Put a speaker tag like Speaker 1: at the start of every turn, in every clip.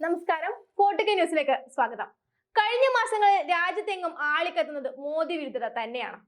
Speaker 1: നമസ്കാരം. ഫോർട്ടുകെ ന്യൂസിലേക്ക് സ്വാഗതം. കഴിഞ്ഞ മാസങ്ങളിൽ രാജ്യത്തെങ്ങും ആളിക്കത്തുന്നത് മോദി വിരുദ്ധത തന്നെയാണ്.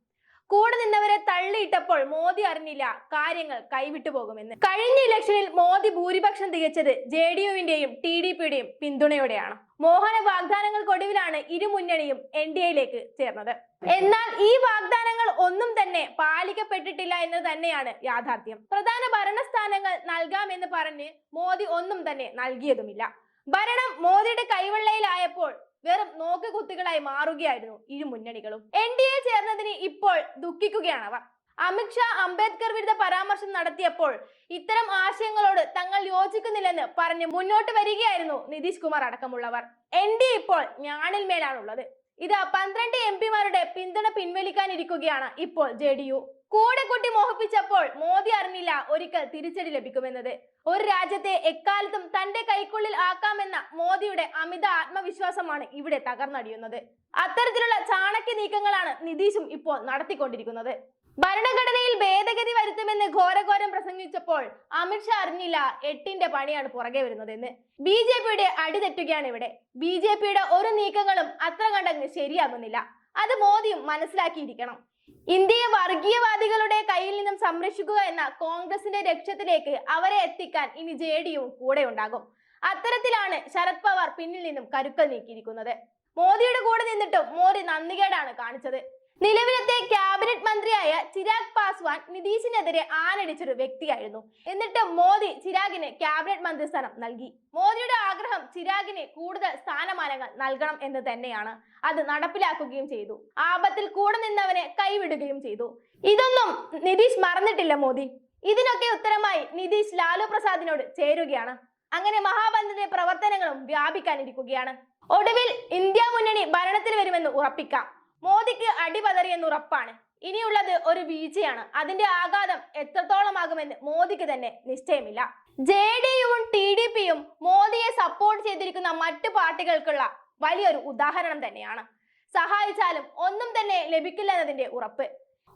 Speaker 1: കൂടെ നിന്നവരെ തള്ളിയിട്ടപ്പോൾ മോദി അറിഞ്ഞില്ല കാര്യങ്ങൾ കൈവിട്ടു പോകുമെന്ന്. കഴിഞ്ഞ ഇലക്ഷനിൽ മോദി ഭൂരിപക്ഷം തികച്ചത് JDUവിന്റെയും TDPയുടെയും പിന്തുണയോടെയാണ്. മോഹന വാഗ്ദാനങ്ങൾക്കൊടുവിലാണ് ഇരു മുന്നണിയും NDAയിലേക്ക് ചേർന്നത്. എന്നാൽ ഈ വാഗ്ദാനങ്ങൾ ഒന്നും തന്നെ പാലിക്കപ്പെട്ടിട്ടില്ല എന്ന് തന്നെയാണ് യാഥാർത്ഥ്യം. പ്രധാന ഭരണസ്ഥാനങ്ങൾ നൽകാമെന്ന് പറഞ്ഞ് മോദി ഒന്നും തന്നെ നൽകിയതുമില്ല. ഭരണം മോദിയുടെ കൈവെള്ളയിലായപ്പോൾ വെറും നോക്കുകുത്തികളായി മാറുകയായിരുന്നു ഇരു മുന്നണികളും. NDA ചേർന്നതിന് ഇപ്പോൾ ദുഃഖിക്കുകയാണ് അവർ. അമിത്ഷാ അംബേദ്കർ വിരുദ്ധ പരാമർശം നടത്തിയപ്പോൾ ഇത്തരം ആശയങ്ങളോട് തങ്ങൾ യോജിക്കുന്നില്ലെന്ന് പറഞ്ഞ് മുന്നോട്ട് വരികയായിരുന്നു നിതീഷ് കുമാർ അടക്കമുള്ളവർ. NDA ഇപ്പോൾ ഞാണിൽ മേലാണുള്ളത്. ഇത് 12 MP-മാരുടെ പിന്തുണ പിൻവലിക്കാനിരിക്കുകയാണ് ഇപ്പോൾ JDU. കൂടെ കൂട്ടി മോഹിപ്പിച്ചപ്പോൾ മോദി അറിഞ്ഞില്ല ഒരിക്കൽ തിരിച്ചടി ലഭിക്കുമെന്നത്. ഒരു രാജ്യത്തെ എക്കാലത്തും തന്റെ കൈക്കുള്ളിൽ ആക്കാമെന്ന മോദിയുടെ അമിത ആത്മവിശ്വാസമാണ് ഇവിടെ തകർന്നടിയുന്നത്. അത്തരത്തിലുള്ള ചാണക്യ നീക്കങ്ങളാണ് നിതീഷും ഇപ്പോൾ നടത്തിക്കൊണ്ടിരിക്കുന്നത്. ഭരണഘടനയിൽ ഭേദഗതി വരുത്തുമെന്ന് ഘോരഘോരം പ്രസംഗിച്ചപ്പോൾ അമിത്ഷാ അറിഞ്ഞില്ല 8ന്റെ പണിയാണ് പുറകെ വരുന്നതെന്ന്. BJPയുടെ അടിതെറ്റുകയാണ് ഇവിടെ. BJPയുടെ ഒരു നീക്കങ്ങളും അത്ര കണ്ടങ്ങ് ശരിയാകുന്നില്ല. അത് മോദിയും മനസ്സിലാക്കിയിരിക്കണം. ഇന്ത്യയെ വർഗീയവാദികളുടെ കയ്യിൽ നിന്നും സംരക്ഷിക്കുക എന്ന കോൺഗ്രസിന്റെ ലക്ഷ്യത്തിലേക്ക് അവരെ എത്തിക്കാൻ ഇനി JDU കൂടെ ഉണ്ടാകും. അത്തരത്തിലാണ് ശരത് പവാർ പിന്നിൽ നിന്നും കരുക്കൾ നീക്കിയിരിക്കുന്നത്. മോദിയുടെ കൂടെ നിന്നിട്ടും മോദി നന്ദികേടാണ് കാണിച്ചത്. നിലവിലത്തെ ക്യാബിനറ്റ് മന്ത്രിയായ ചിരാഗ് പാസ്വാൻ നിതീഷിനെതിരെ ആനടിച്ചൊരു വ്യക്തിയായിരുന്നു. എന്നിട്ട് മോദി ചിരാഗിന് ക്യാബിനറ്റ് മന്ത്രിസ്ഥാനം നൽകി. മോദിയുടെ ആഗ്രഹം ചിരാഗിന് കൂടുതൽ സ്ഥാനമാനങ്ങൾ നൽകണം എന്ന് തന്നെയാണ്. അത് നടപ്പിലാക്കുകയും ചെയ്തു. ആപത്തിൽ കൂടെ നിന്നവനെ കൈവിടുകയും ചെയ്തു. ഇതൊന്നും നിതീഷ് മറന്നിട്ടില്ല മോദി. ഇതിനൊക്കെ ഉത്തരമായി നിതീഷ് ലാലു പ്രസാദിനോട് ചേരുകയാണ്. അങ്ങനെ മഹാബന്ധിന്റെ പ്രവർത്തനങ്ങളും വ്യാപിക്കാനിരിക്കുകയാണ്. ഒടുവിൽ ഇന്ത്യ മുന്നണി ഭരണത്തിൽ വരുമെന്ന് ഉറപ്പിക്കാം. മോദിക്ക് അടിപതറിയെന്ന് ഉറപ്പാണ്. ഇനിയുള്ളത് ഒരു വീഴ്ചയാണ്. അതിന്റെ ആഘാതം എത്രത്തോളമാകുമെന്ന് മോദിക്ക് തന്നെ നിശ്ചയമില്ല. JDUവും TDPയും മോദിയെ സപ്പോർട്ട് ചെയ്തിരിക്കുന്ന മറ്റു പാർട്ടികൾക്കുള്ള വലിയൊരു ഉദാഹരണം തന്നെയാണ്. സഹായിച്ചാലും ഒന്നും തന്നെ ലഭിക്കില്ല എന്നതിന്റെ ഉറപ്പ്.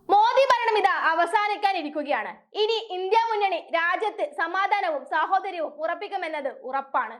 Speaker 1: മോദി ഭരണം ഇതാ അവസാനിക്കാനിരിക്കുകയാണ്. ഇനി ഇന്ത്യ മുന്നണി രാജ്യത്ത് സമാധാനവും സാഹോദര്യവും ഉറപ്പിക്കുമെന്നത് ഉറപ്പാണ്.